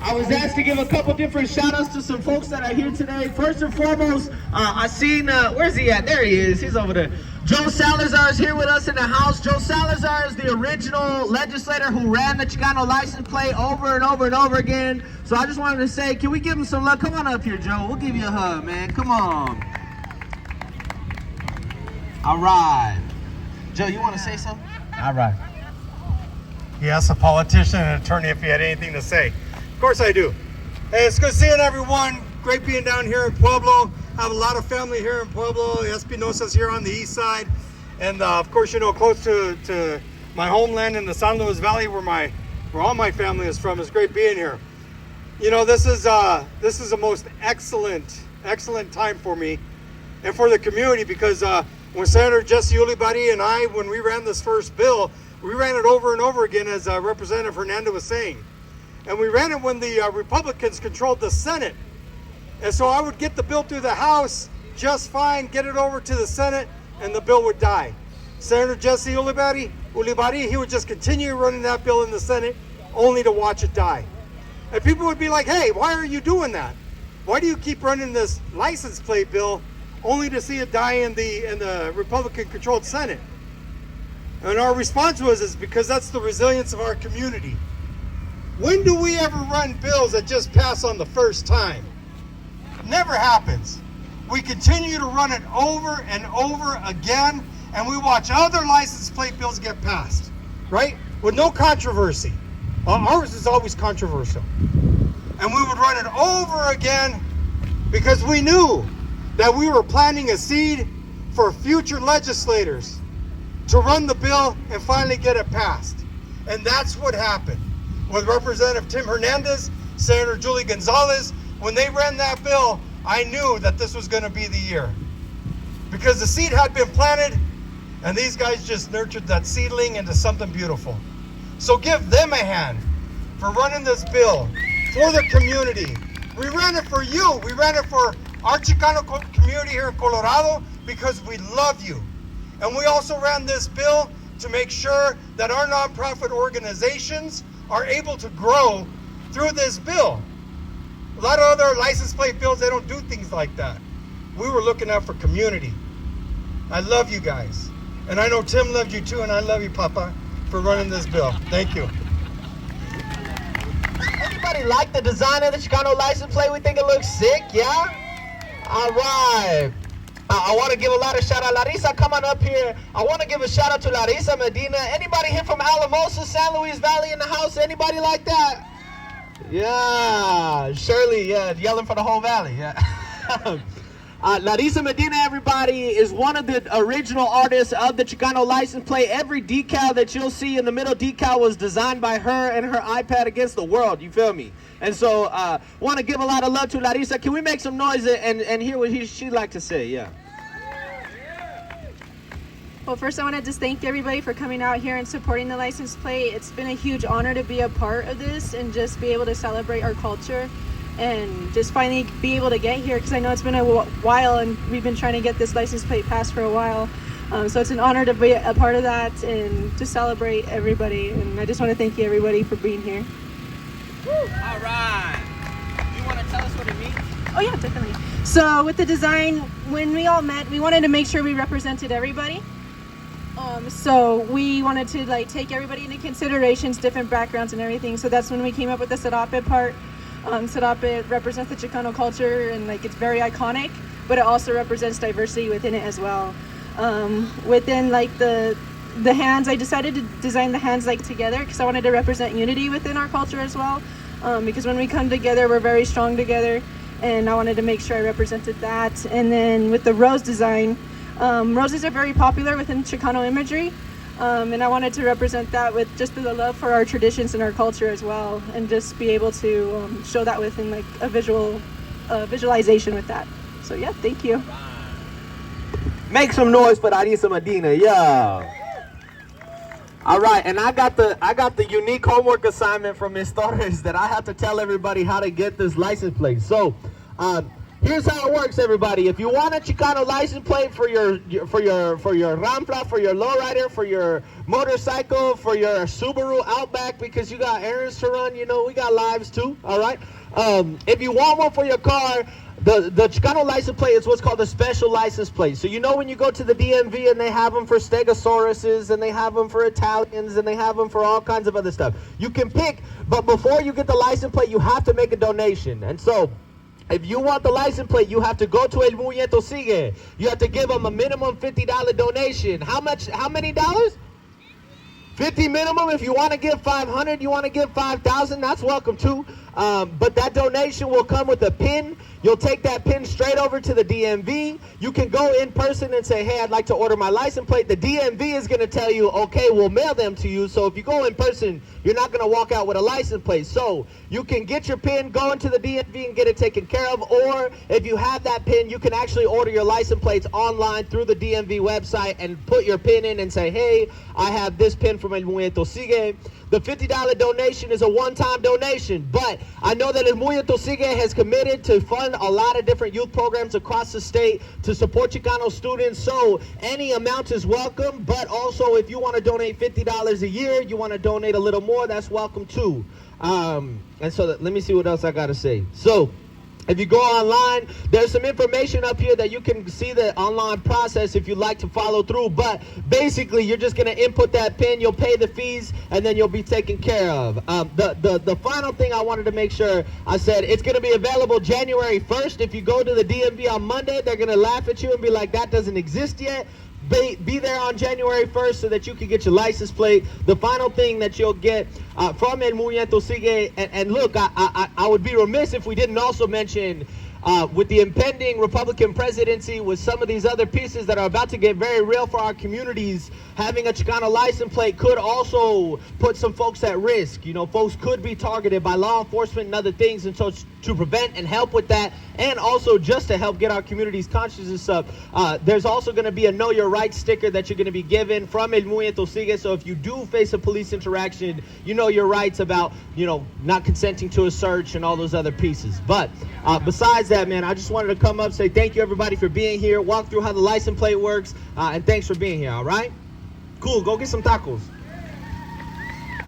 I was asked to give a couple different shout outs to some folks that are here today. First and foremost, I seen, where's he at? There he is, he's over there. Joe Salazar is here with us in the house. Joe Salazar is the original legislator who ran the Chicano license plate over and over and over again. So I just wanted to say, can we give him some love? Come on up here, Joe. We'll give you a hug, man. Come on. All right. Joe, you want to say something? All right. He asked a politician and attorney if he had anything to say. Of course I do. Hey, it's good seeing everyone. Great being down here in Pueblo. I have a lot of family here in Pueblo. Espinosa's here on the east side. And of course, you know, close to my homeland in the San Luis Valley where all my family is from. It's great being here. You know, this is a most excellent time for me and for the community because when Senator Jesse Ulibarri and I, when we ran this first bill, we ran it over and over again, as Representative Hernandez was saying. And we ran it when the Republicans controlled the Senate. And so I would get the bill through the House just fine, get it over to the Senate, and the bill would die. Senator Jesse Ulibarri, he would just continue running that bill in the Senate, only to watch it die. And people would be like, hey, why are you doing that? Why do you keep running this license plate bill only to see it die in the Republican-controlled Senate? And our response is because that's the resilience of our community. When do we ever run bills that just pass on the first time? It never happens. We continue to run it over and over again, and we watch other license plate bills get passed, right? With no controversy. Ours is always controversial. And we would run it over again because we knew that we were planting a seed for future legislators to run the bill and finally get it passed. And that's what happened with Representative Tim Hernandez, Senator Julie Gonzalez. When they ran that bill, I knew that this was going to be the year because the seed had been planted and these guys just nurtured that seedling into something beautiful. So give them a hand for running this bill for the community. We ran it for you. We ran it for our Chicano community here in Colorado because we love you. And we also ran this bill to make sure that our nonprofit organizations are able to grow through this bill. A lot of other license plate bills, they don't do things like that. We were looking out for community. I love you guys. And I know Tim loved you too, and I love you, Papa, for running this bill. Thank you. Anybody like the design of the Chicano license plate? We think it looks sick, yeah? All right. I want to give a lot of shout out. Larissa, come on up here. I want to give a shout out to Larissa Medina. Anybody here from Alamosa, San Luis Valley in the house? Anybody like that? Yeah. Shirley, yeah, yelling for the whole valley. Yeah. Larissa Medina, everybody, is one of the original artists of the Chicano license plate. Every decal that you'll see in the middle decal was designed by her and her iPad against the world, you feel me? And so, want to give a lot of love to Larissa. Can we make some noise and hear what she'd like to say? Yeah. Well, first I want to just thank everybody for coming out here and supporting the license plate. It's been a huge honor to be a part of this and just be able to celebrate our culture and just finally be able to get here, because I know it's been a while and we've been trying to get this license plate passed for a while. So it's an honor to be a part of that and to celebrate everybody. And I just want to thank you, everybody, for being here. Woo. All right. You want to tell us what it means? Oh yeah, definitely. So with the design, when we all met, we wanted to make sure we represented everybody. So we wanted to take everybody into considerations, different backgrounds and everything. So that's when we came up with the Serape part. Serape represents the Chicano culture and it's very iconic, but it also represents diversity within it as well. Within the hands, I decided to design the hands together because I wanted to represent unity within our culture as well. Because when we come together, we're very strong together, and I wanted to make sure I represented that. And then with the rose design, roses are very popular within Chicano imagery, and I wanted to represent that with just the love for our traditions and our culture as well, and just be able to show that within a visualization with that. So yeah, thank you. Make some noise for Larissa Medina, yeah. All right, and I got the unique homework assignment from Ms. Torres that I have to tell everybody how to get this license plate. So, here's how it works, everybody. If you want a Chicano license plate for your Ramfla, for your lowrider, for your motorcycle, for your Subaru Outback, because you got errands to run, you know, we got lives too, all right? If you want one for your car, the Chicano license plate is what's called a special license plate. So you know when you go to the DMV and they have them for Stegosauruses and they have them for Italians and they have them for all kinds of other stuff. You can pick, but before you get the license plate, you have to make a donation. And so if you want the license plate, you have to go to El Movimiento Sigue. You have to give them a minimum $50 donation. How many dollars? 50 minimum. If you want to give 500, you want to give 5,000, that's welcome too. But that donation will come with a pin. You'll take that pin straight over to the DMV. You can go in person and say, hey, I'd like to order my license plate. The DMV is going to tell you, okay, we'll mail them to you. So if you go in person, you're not going to walk out with a license plate. So you can get your pin, go into the DMV and get it taken care of. Or if you have that pin, you can actually order your license plates online through the DMV website and put your pin in and say, hey, I have this pin from El Movimiento Sigue. The $50 donation is a one-time donation, but I know that El Movimiento Sigue has committed to fund a lot of different youth programs across the state to support Chicano students, so any amount is welcome, but also if you want to donate $50 a year, you want to donate a little more, that's welcome too. And so let me see what else I got to say. So if you go online, there's some information up here that you can see the online process if you'd like to follow through. But basically, you're just going to input that PIN, you'll pay the fees, and then you'll be taken care of. The final thing I wanted to make sure I said, it's going to be available January 1st. If you go to the DMV on Monday, they're going to laugh at you and be like, that doesn't exist yet. Be there on January 1st so that you can get your license plate. The final thing that you'll get from El Movimiento Sigue, and look, I would be remiss if we didn't also mention with the impending Republican presidency, with some of these other pieces that are about to get very real for our communities, having a Chicano license plate could also put some folks at risk. You know, folks could be targeted by law enforcement and other things, and so to prevent and help with that, and also just to help get our communities consciousness up, there's also going to be a Know Your Rights sticker that you're going to be given from El Movimiento Sigue. So if you do face a police interaction, you know your rights about, you know, not consenting to a search and all those other pieces. But besides that, man, I just wanted to come up, say thank you everybody for being here, walk through how the license plate works, and thanks for being here. All right, cool, go get some tacos.